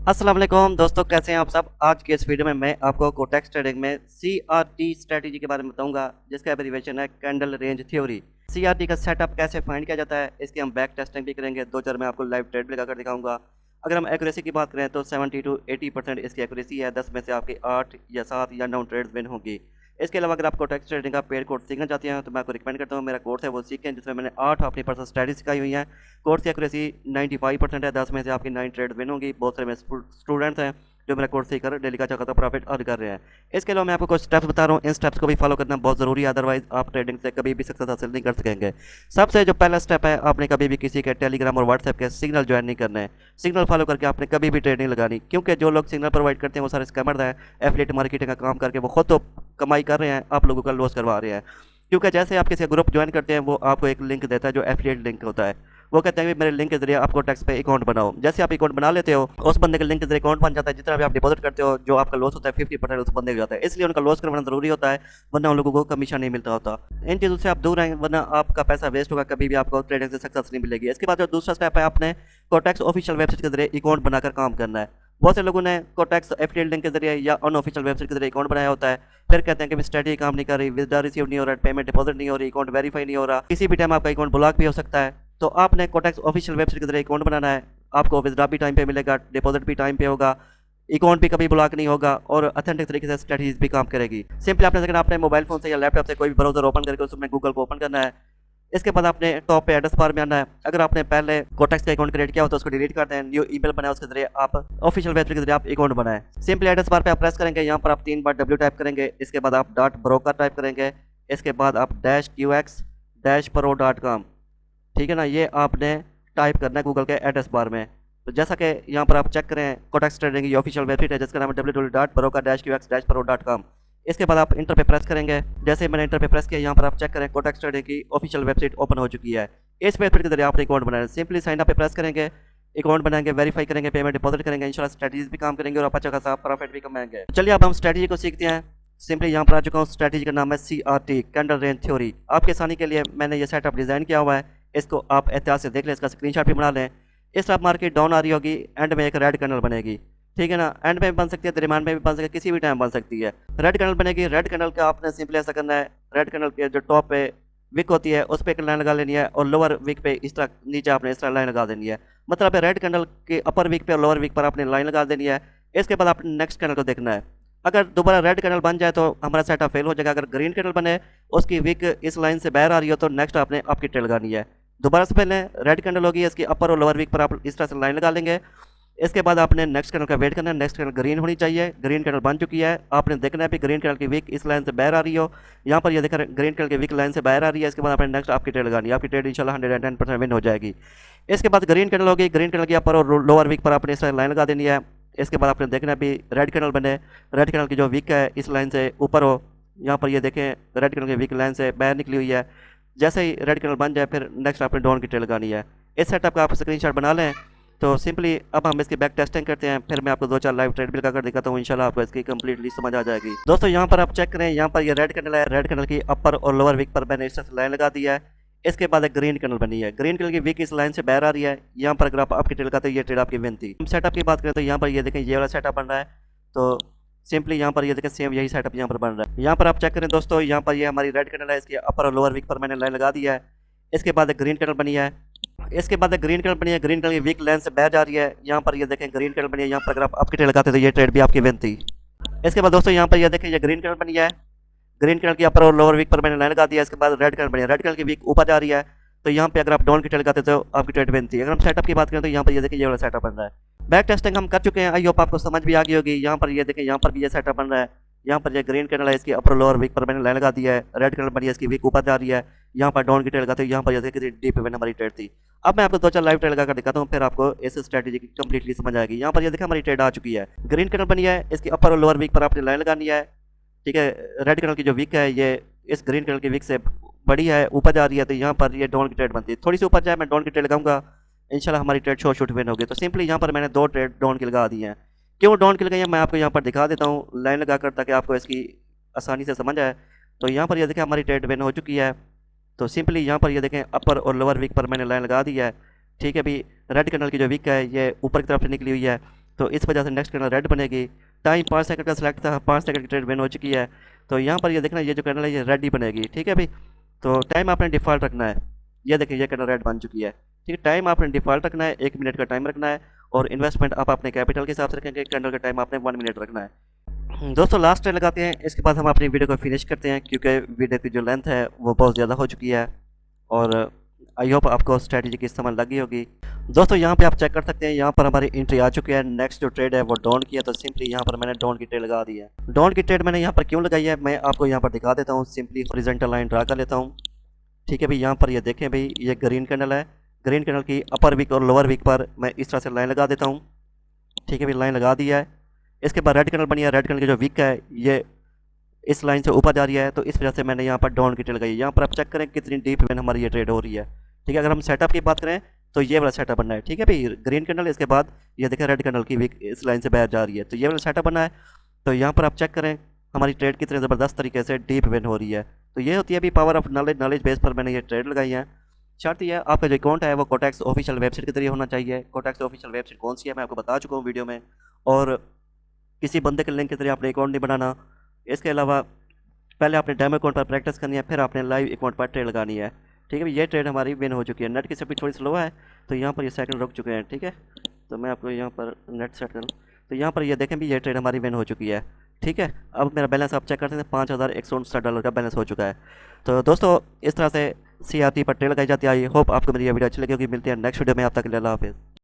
अस्सलाम वालेकुम दोस्तों, कैसे हैं आप सब। आज के इस वीडियो में मैं आपको कोटेक्स ट्रेडिंग में CRT स्ट्रेटजी के बारे में बताऊंगा, जिसका एब्रिविएशन है कैंडल रेंज थ्योरी। CRT का सेटअप कैसे फाइंड किया जाता है, इसकी हम बैक टेस्टिंग भी करेंगे। दो चार मैं आपको लाइव ट्रेड भी लगाकर दिखाऊंगा। अगर हम एक्यूरेसी की बात करें तो 70 to 80% इसकी एक्यूरेसी है। 10 में से आपकी 8 या 7 या 9 ट्रेड्स विन होंगी। इसके अलावा अगर आप कोटेक्स ट्रेडिंग का पेड कोर्स सीखना चाहते हैं तो मैं आपको रिकमेंड करता हूँ, मेरा कोर्स है वो सीखें, जिसमें मैंने 8 अपनी पर्सनल स्ट्रेटजी सिखाई हुई है। कोर्स की एक्यूरेसी 95% है। 10 में से आपकी 9 ट्रेड विन होंगी। बहुत सारे मेरे स्टूडेंट्स हैं जो मेरा कोर्स सीखकर डेली का अच्छा प्रॉफिट अर्न कर रहे हैं। इसके अलावा मैं आपको कुछ स्टेप्स बता रहा हूँ, इन स्टेप्स को भी फॉलो करना बहुत ज़रूरी है, अदरवाइज आप ट्रेडिंग से कभी भी सक्सेस हासिल नहीं कर सकेंगे। सबसे जो पहला स्टेप है, आपने कभी भी किसी के टेलीग्राम और व्हाट्सएप के सिग्नल ज्वाइन नहीं करना है। सिग्नल फॉलो करके आपने कभी भी ट्रेड नहीं लगानी, क्योंकि जो लोग सिग्नल प्रोवाइड करते हैं वो सारे स्कैमर हैं। एफिलिएट मार्केटिंग का काम करके वो खुद तो कमाई कर रहे हैं, आप लोगों का लॉस करवा रहे हैं। क्योंकि जैसे आप किसी ग्रुप ज्वाइन करते हैं वो आपको एक लिंक देता है जो एफिलिएट लिंक होता है। वो कहते हैं कि मेरे लिंक के जरिए आपको टैक्स पे अकाउंट बनाओ। जैसे आप अकाउंट बना लेते हो, उस बंदे के लिंक के जरिए अकाउंट बन जाता है। जितना भी आप डिपॉजिट करते हो, जो आपका लॉस होता है 50% उस बंदे को जाता है। इसलिए उनका लॉस करवाना जरूरी होता है, वरना उन लोगों को कमीशन नहीं मिलता होता। इन चीज़ों से आप दूर रहेंगे, वरना आपका पैसा वेस्ट होगा, कभी भी आपको ट्रेडिंग से सक्सेस नहीं मिलेगी। इसके बाद जो दूसरा स्टेप है, आपने कोटेक्स ऑफिशियल वेबसाइट के जरिए अकाउंट बनाकर काम करना है। बहुत से लोगों ने कोटेक्स एफिलिएट लिंक के जरिए या अनऑफिशियल वेबसाइट के जरिए अकाउंट बनाया होता है, फिर कहते हैं कि स्ट्रेटजी काम नहीं कर रही, विड्रॉ रिसीव नहीं हो रहा, पेमेंट डिपॉजिट नहीं हो रही, अकाउंट वेरीफाई नहीं हो रहा, किसी भी टाइम आपका अकाउंट ब्लॉक भी हो सकता है। तो आपने कोटेक्स ऑफिशियल वेबसाइट के जरिए अकाउंट बनाना है। आपको विड्रॉ भी टाइम पे मिलेगा, डिपॉजिट भी टाइम पे होगा, अकाउंट भी कभी ब्लॉक नहीं होगा और अथेंटिक तरीके से स्ट्रेटजीज भी काम करेगी। सिंपली आपने अगर अपने मोबाइल फोन से या लैपटॉप से कोई भी ब्राउजर ओपन करके उसमें गूगल को ओपन करना है। इसके बाद आपने टॉप पे एड्रेस बार में आना है। अगर आपने पहले कोटेक्स का अकाउंट क्रिएट किया हो तो उसको डिलीट कर दें, न्यू ईमेल बनाए, उसके जरिए आप ऑफिशियल वेबसाइट के जरिए आप अकाउंट बनाएं। सिंपली एड्रेस बार पे आप प्रेस करेंगे, यहाँ पर आप 3 बार W टाइप करेंगे, इसके बाद आप .broker टाइप करेंगे, इसके बाद आप -qx-pro.com, ठीक है ना, ये आपने टाइप करना है गूगल के एड्रेस बार में। तो जैसा कि यहाँ पर आप चेक करें, कोटेक्स ट्रेडिंग की ऑफिशियल वेबसाइट है जिसका नाम है www.broker-qx-pro.com। इसके बाद आप इंटर पे प्रेस करेंगे। जैसे मैंने इंटर पे प्रेस किया, यहाँ पर आप चेक करें कोटेक्स ट्रेडिंग की ऑफिशियल वेबसाइट ओपन हो चुकी है। इस वेबसाइट के जरिए आपने अकाउंट बनाना है। सिंपली साइन अप पे प्रेस करेंगे, अकाउंट बनाएंगे, वेरीफाई करेंगे, पेमेंट डिपॉजिट करेंगे, इंशाल्लाह स्ट्रेटजीज भी काम करेंगे और आप अच्छा खासा प्रॉफिट भी कमाएंगे। चलिए अब हम स्ट्रेटजी को सीखते हैं। सिंपली यहाँ पर आ चुका हूँ। स्ट्रेटजी का नाम है CRT कैंडल रेंज थ्योरी। आपके आसानी के लिए मैंने ये सेटअप डिज़ाइन किया हुआ है, इसको आप एहतियात से देख लें, इसका स्क्रीनशॉट भी बना लें। इस तरह मार्केट डाउन आ रही होगी, एंड में एक रेड कैंडल बनेगी, ठीक है ना। एंड में भी बन सकती है, दरमियान में भी बन सकती है, किसी भी टाइम बन सकती है। रेड कैंडल बनेगी। रेड कैंडल का आपने सिंपली ऐसा करना है, रेड कैंडल के जो टॉप पे विक होती है उस पर एक लाइन लगा लेनी है और लोअर विक पे इस तरह नीचे आपने इस तरह लाइन लगा देनी है। मतलब रेड कैंडल के अपर विक पे और लोअर विक पर आपने लाइन लगा देनी है। इसके बाद आपने नेक्स्ट कैंडल को देखना है। अगर दोबारा रेड कैंडल बन जाए तो हमारा सेटअप फेल हो जाएगा। अगर ग्रीन कैंडल बने, उसकी विक इस लाइन से बाहर आ रही हो, तो नेक्स्ट आपने आपकी ट्रेड लगानी है। दोबारा से पहले रेड कैंडल होगी, इसकी अपर और लोअर विक पर आप इस तरह से लाइन लगा लेंगे। इसके बाद आपने नेक्स्ट कैंडल का वेट करना है। नेक्स्ट कैंडल ग्रीन होनी चाहिए। ग्रीन कैंडल बन चुकी है, आपने देखना है कि ग्रीन कैंडल की विक इस लाइन से बाहर आ रही हो। यहाँ पर ये देखा, ग्रीन कैंडल की विक लाइन से बाहर आ रही है। इसके बाद आपने नेक्स्ट आपकी ट्रेड लगानी है। आपकी ट्रेड इंशाल्लाह 110% विन हो जाएगी। इसके बाद ग्रीन कैंडल होगी, ग्रीन कैंडल की अपर और लोअर विक पर आपने इस तरह लाइन लगा देनी है। इसके बाद आपने देखना है भी रेड कैंडल बने, रेड कैंडल की जो विक है इस लाइन से ऊपर हो। यहाँ पर ये देखें, रेड कैंडल की विक लाइन से बाहर निकली हुई है। जैसे ही रेड कैंडल बन जाए, फिर नेक्स्ट आपने डाउन की ट्रेड लगानी है। इस सेटअप का आप स्क्रीनशॉट बना लें। तो सिंपली अब हम इसकी बैक टेस्टिंग करते हैं, फिर मैं आपको 2-4 लाइव ट्रेड भी लगाकर दिखाता हूँ। इंशाल्लाह आपको इसकी कंप्लीटली समझ आ जाएगी। दोस्तों यहाँ पर आप चेक करें, यहाँ पर ये रेड कैंडल है। रेड कैंडल की अपर और लोअर विक पर मैंने इस तरह से लाइन लगा दिया है। इसके बाद एक ग्रीन कैंडल बनी है। ग्रीन कैंडल की विक इस लाइन से बाहर आ रही है। यहाँ पर अगर आप आपकी ट्रेड लगाते हैं, ये ट्रेड आपकी विन थी। हम सेटअप की बात करें तो यहाँ पर ये देखें, ये वाला सेटअप बन रहा है। तो सिंपली यहाँ पर ये देखें, सेम यही सेटअप यहाँ पर बन रहा है। यहाँ पर आप चेक करें दोस्तों, यहाँ पर ये हमारी रेड कैंडल है, इसकी अपर और लोअर विक पर मैंने लाइन लगा दिया है। इसके बाद एक ग्रीन कैंडल बनी है। इसके बाद एक ग्रीन कैंडल बनी है। ग्रीन कैंडल की वीक लाइन से बाहर जा रही है। यहाँ पर ये देखें, ग्रीन कैंडल बनी है। यहाँ पर अगर आप आपकी ट्रेड लगाते तो ये ट्रेड भी आपकी विन थी। इसके बाद दोस्तों यहाँ पर ये देखें, ये ग्रीन कैंडल बनी है। ग्रीन कलर की अपर और लोअर वीक पर मैंने लाइन लगा दिया। इसके बाद रेड कलर बनी है। रेड कलर की वीक ऊपर जा रही है, तो यहाँ पे अगर आप डाउन की ट्रेड लगाते तो आपकी ट्रेड बनती है। अगर हम सेटअप की बात करें तो यहाँ पर ये देखिए, ये वाला सेटअप बन रहा है। बैक टेस्टिंग हम कर चुके हैं, आई होप आपको समझ भी आ गई होगी। यहाँ पर ये देखिए, यहाँ पर भी ये सेटअप बन रहा है। यहाँ पर ये ग्रीन कैंडल है, इसकी अपर लोअर वीक पर मैंने लाइन लगा दिया है। रेड कलर बनी है, इसकी वीक ऊपर जा रही है। यहाँ पर डाउन की ट्रेड लगाते हैं, यहाँ पर ये देखिए डीप में हमारी ट्रेड थी। अब मैं आपको 2-4 लाइव ट्रेड लगाकर दिखाता हूँ, फिर आपको इस स्ट्रेटजी की कंप्लीटली समझ आएगी। यहाँ पर ये देखिए, हमारी ट्रेड आ चुकी है। ग्रीन कैंडल बनी है, इसकी अपर और लोअर वीक पर आपने लाइन लगानी है, ठीक है। रेड कलर की जो विक है ये इस ग्रीन कलर की विक से बड़ी है, ऊपर जा रही है, तो यहाँ पर ये डाउन की ट्रेड बनती है। थोड़ी सी ऊपर जाए, मैं डाउन की ट्रेड लगाऊंगा, इंशाल्लाह हमारी ट्रेड शो शूट विन होगी। तो सिंपली यहाँ पर मैंने 2 ट्रेड डाउन की लगा दी हैं। क्यों डाउन की लगाई है मैं आपको यहाँ पर दिखा देता हूँ लाइन लगा कर, ताकि आपको इसकी आसानी से समझ आए। तो यहाँ पर ये देखें, हमारी ट्रेड विन हो चुकी है। तो सिंपली यहाँ पर ये देखें, अपर और लोअर विक पर मैंने लाइन लगा दी है, ठीक है। अभी रेड कलर की जो विक है ये ऊपर की तरफ से निकली हुई है, तो इस वजह से नेक्स्ट कैंडल रेड बनेगी। टाइम 5 सेकंड का सिलेक्ट था, 5 सेकंड की ट्रेड विन हो चुकी है। तो यहाँ पर ये देखना ये जो कैंडल है ये रेड ही बनेगी, ठीक है भाई। तो टाइम आपने डिफ़ॉल्ट रखना है, ये देखिए ये कैंडल रेड बन चुकी है, ठीक है। टाइम आपने डिफ़ॉल्ट रखना है, 1 मिनट का टाइम रखना है, और इन्वेस्टमेंट आप अपने कैपिटल के हिसाब से रखेंगे। कैंडल का टाइम आपने 1 मिनट रखना है। दोस्तों लास्ट ट्रेड लगाते हैं, इसके बाद हम अपनी वीडियो को फिनिश करते हैं, क्योंकि वीडियो की जो लेंथ है वो बहुत ज़्यादा हो चुकी है, और आई होप आपको स्ट्रैटेजी की समझ लगी होगी। दोस्तों यहाँ पे आप चेक कर सकते हैं, यहाँ पर हमारी एंट्री आ चुकी है। नेक्स्ट जो ट्रेड है वो डाउन की है, तो सिंपली यहाँ पर मैंने डाउन की ट्रेड लगा दी है। डाउन की ट्रेड मैंने यहाँ पर क्यों लगाई है मैं आपको यहाँ पर दिखा देता हूँ। सिंपली हॉरिजॉन्टल लाइन ड्रा कर लेता हूँ, ठीक है भाई। यहाँ पर ये देखें भाई, ये ग्रीन कैंडल है, ग्रीन कैंडल की अपर वीक और लोअर वीक पर मैं इस तरह से लाइन लगा देता हूँ, ठीक है भाई। लाइन लगा दिया है। इसके बाद रेड कैंडल बनी है, रेड कैंडल की जो वीक है ये इस लाइन से ऊपर जा रही है, तो इस वजह से मैंने यहाँ पर डाउन की ट्रेड लगाई है। यहाँ पर आप चेक करें कितनी डीप में हमारी ये ट्रेड हो रही है, ठीक है। अगर हम सेटअप की बात करें तो ये वाला सेटअप बनना है, ठीक है भाई। ग्रीन कैंडल, इसके बाद ये देखें रेड कैंडल की वीक इस लाइन से बाहर जा रही है, तो ये वाला सेटअप बनना है। तो यहाँ पर आप चेक करें हमारी ट्रेड कितने ज़बरदस्त तरीके से डीप विन हो रही है। तो ये होती है अभी power of knowledge, knowledge base पर मैंने ये ट्रेड लगाई है। शर्त यह है आपका जो अकाउंट है वो कोटेक्स ऑफिशियल वेबसाइट के जरिए होना चाहिए। कोटेक्स ऑफिशियल वेबसाइट कौन सी है मैं आपको बता चुका हूँ वीडियो में, और किसी बंदे के लिंक के जरिए आपने अकाउंट नहीं बनाना। इसके अलावा पहले आपने डेमो अकाउंट पर प्रैक्टिस करनी है, फिर आपने लाइव अकाउंट पर ट्रेड लगानी है, ठीक है। ये ट्रेड हमारी विन हो चुकी है। नेट की स्पीड थोड़ी स्लो है, तो यहाँ पर ये सेकंड रुक चुके हैं, ठीक है। तो मैं आपको यहाँ पर नेट सेट करूँ, तो यहाँ पर ये देखें भी ये ट्रेड हमारी विन हो चुकी है, ठीक है। अब मेरा बैलेंस आप चेक करते हैं, $5159 का बैलेंस हो चुका है। तो दोस्तों इस तरह से CRT पर ट्रेड लगाई जाती है। आई होप आपको मेरी ये वीडियो अच्छी लगी होगी। मिलती है नेक्स्ट वीडियो में, आप तक के लिए अल्लाह हाफिज़।